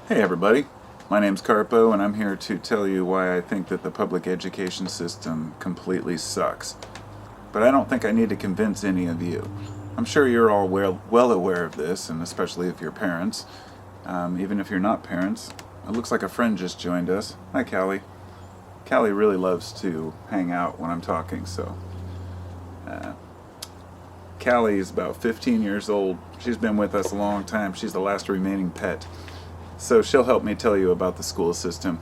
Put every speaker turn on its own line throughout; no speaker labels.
Hey everybody, my name's Carpo and I'm here to tell you why I think that the public education system completely sucks. But I don't think I need to convince any of you. I'm sure you're all well aware of this, and especially if you're parents. Even if you're not parents, it looks like a friend just joined us. Hi Callie. Callie really loves to hang out when I'm talking, so. Callie is about 15 years old. She's been with us a long time. She's the last remaining pet. So she'll help me tell you about the school system.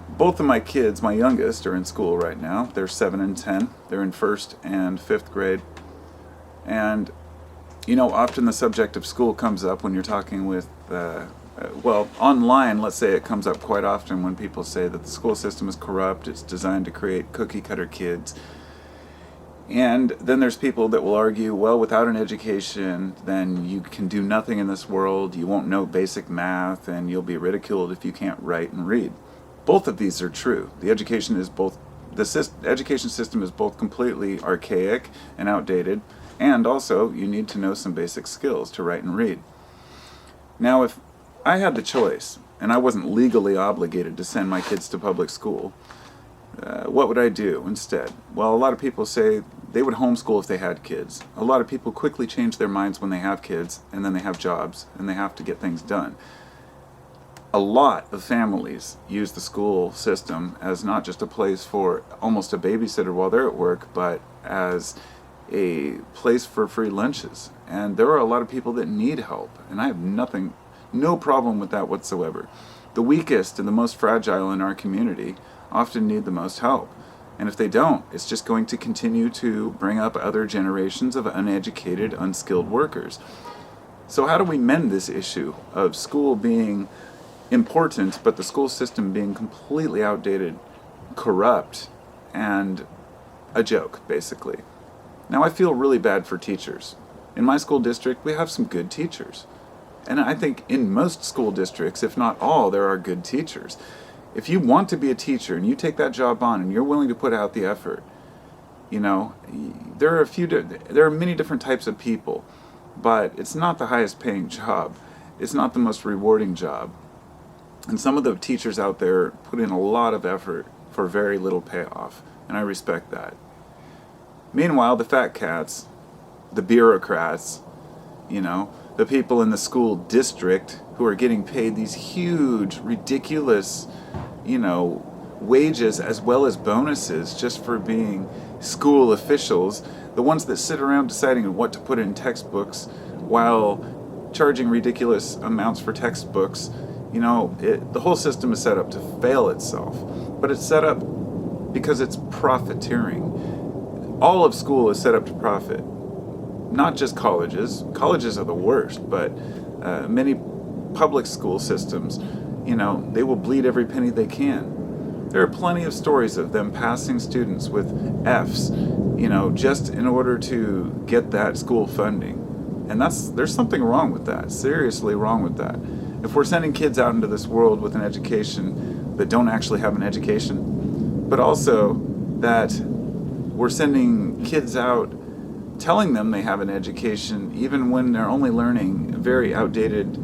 Both of my kids, my youngest, are in school right now. They're 7 and 10. They're in 1st and 5th grade. And, often the subject of school comes up when you're talking with, online, let's say it comes up quite often when people say that the school system is corrupt, it's designed to create cookie-cutter kids. And then there's people that will argue, well, without an education, then you can do nothing in this world, you won't know basic math, and you'll be ridiculed if you can't write and read. Both of these are true. The education system is both completely archaic and outdated, and also you need to know some basic skills to write and read. Now, if I had the choice, and I wasn't legally obligated to send my kids to public school, what would I do instead? Well, a lot of people say they would homeschool if they had kids. A lot of people quickly change their minds when they have kids, and then they have jobs, and they have to get things done. A lot of families use the school system as not just a place for almost a babysitter while they're at work, but as a place for free lunches. And there are a lot of people that need help, and I have no problem with that whatsoever. The weakest and the most fragile in our community often need the most help. And if they don't, it's just going to continue to bring up other generations of uneducated, unskilled workers. So how do we mend this issue of school being important, but the school system being completely outdated, corrupt, and a joke, basically? Now, I feel really bad for teachers. In my school district, we have some good teachers. And I think in most school districts, if not all, there are good teachers. If you want to be a teacher and you take that job on and you're willing to put out the effort, there are many different types of people, but it's not the highest paying job. It's not the most rewarding job. And some of the teachers out there put in a lot of effort for very little payoff, and I respect that. Meanwhile, the fat cats, the bureaucrats, the people in the school district who are getting paid these huge, ridiculous, wages as well as bonuses just for being school officials, the ones that sit around deciding what to put in textbooks while charging ridiculous amounts for textbooks. The whole system is set up to fail itself, but it's set up because it's profiteering. All of school is set up to profit. Not just colleges. Colleges are the worst, but many public school systems, they will bleed every penny they can. There are plenty of stories of them passing students with Fs, just in order to get that school funding. And there's something wrong with that, seriously wrong with that. If we're sending kids out into this world with an education that don't actually have an education, but also that we're sending kids out telling them they have an education even when they're only learning very outdated,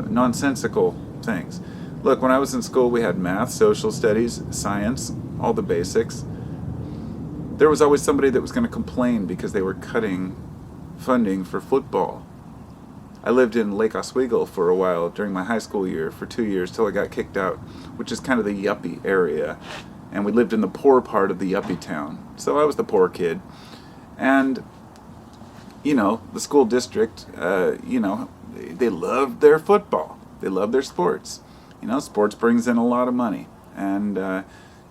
nonsensical things. Look, when I was in school, we had math, social studies, science, all the basics. There was always somebody that was going to complain because they were cutting funding for football. I lived in Lake Oswego for a while during my high school year for 2 years till I got kicked out, which is kind of the yuppie area. And we lived in the poor part of the yuppie town. So I was the poor kid. And, the school district, they loved their football. They loved their sports. Sports brings in a lot of money. And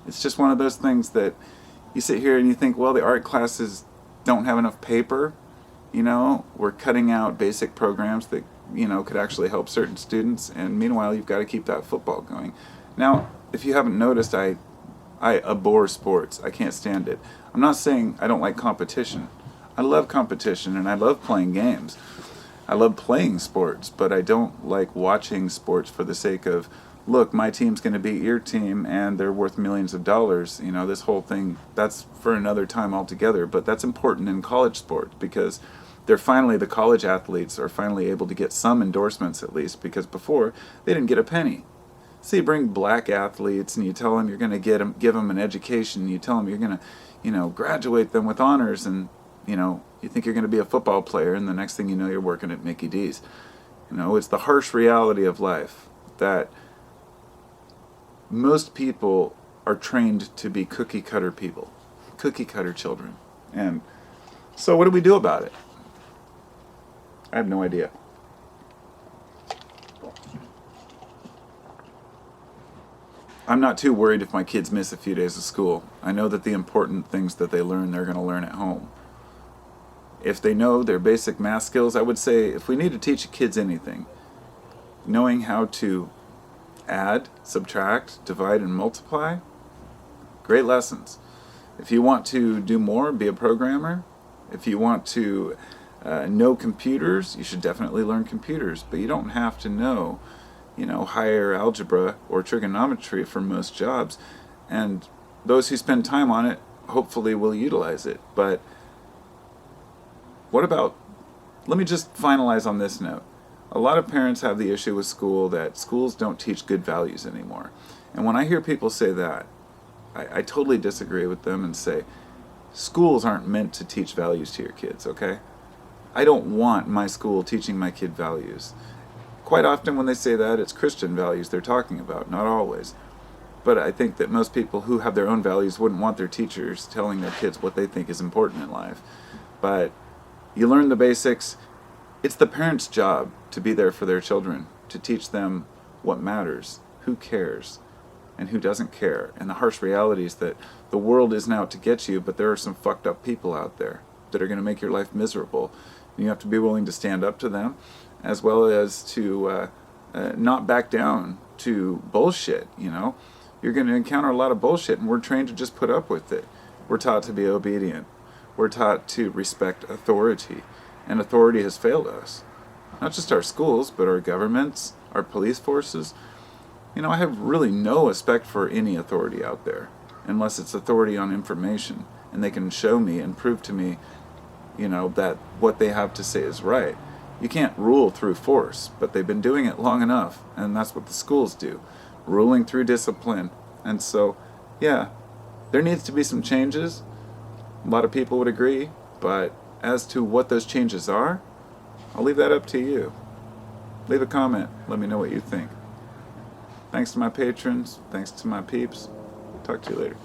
it's just one of those things that you sit here and you think, well, the art classes don't have enough paper. We're cutting out basic programs that, could actually help certain students. And meanwhile, you've got to keep that football going. Now, if you haven't noticed, I abhor sports. I can't stand it. I'm not saying I don't like competition. I love competition and I love playing games. I love playing sports, but I don't like watching sports for the sake of, look, my team's going to beat your team and they're worth millions of dollars. This whole thing, that's for another time altogether. But that's important in college sports because The college athletes are finally able to get some endorsements at least, because before they didn't get a penny. So you bring black athletes and you tell them you're going to give them an education. You tell them you're going to, graduate them with honors, and you think you're going to be a football player, and the next thing you know, you're working at Mickey D's. It's the harsh reality of life that most people are trained to be cookie cutter people, cookie cutter children. And so what do we do about it? I have no idea. I'm not too worried if my kids miss a few days of school. I know that the important things that they learn, they're going to learn at home. If they know their basic math skills, I would say if we need to teach kids anything, knowing how to add, subtract, divide, and multiply, great lessons. If you want to do more, be a programmer. If you want to know computers, you should definitely learn computers, but you don't have to know, higher algebra or trigonometry for most jobs. And those who spend time on it hopefully will utilize it. But let me just finalize on this note. A lot of parents have the issue with school that schools don't teach good values anymore. And when I hear people say that, I totally disagree with them and say, schools aren't meant to teach values to your kids, okay? I don't want my school teaching my kid values. Quite often when they say that, it's Christian values they're talking about, not always. But I think that most people who have their own values wouldn't want their teachers telling their kids what they think is important in life. But you learn the basics. It's the parents' job to be there for their children, to teach them what matters, who cares, and who doesn't care. And the harsh reality is that the world isn't out to get you, but there are some fucked up people out there that are going to make your life miserable. And you have to be willing to stand up to them, as well as to not back down to bullshit, You're going to encounter a lot of bullshit, and we're trained to just put up with it. We're taught to be obedient. We're taught to respect authority, and authority has failed us. Not just our schools, but our governments, our police forces. I have really no respect for any authority out there, unless it's authority on information, and they can show me and prove to me, that what they have to say is right. You can't rule through force, but they've been doing it long enough, and that's what the schools do, ruling through discipline. And so, yeah, there needs to be some changes. A lot of people would agree, but as to what those changes are, I'll leave that up to you. Leave a comment. Let me know what you think. Thanks to my patrons. Thanks to my peeps. Talk to you later.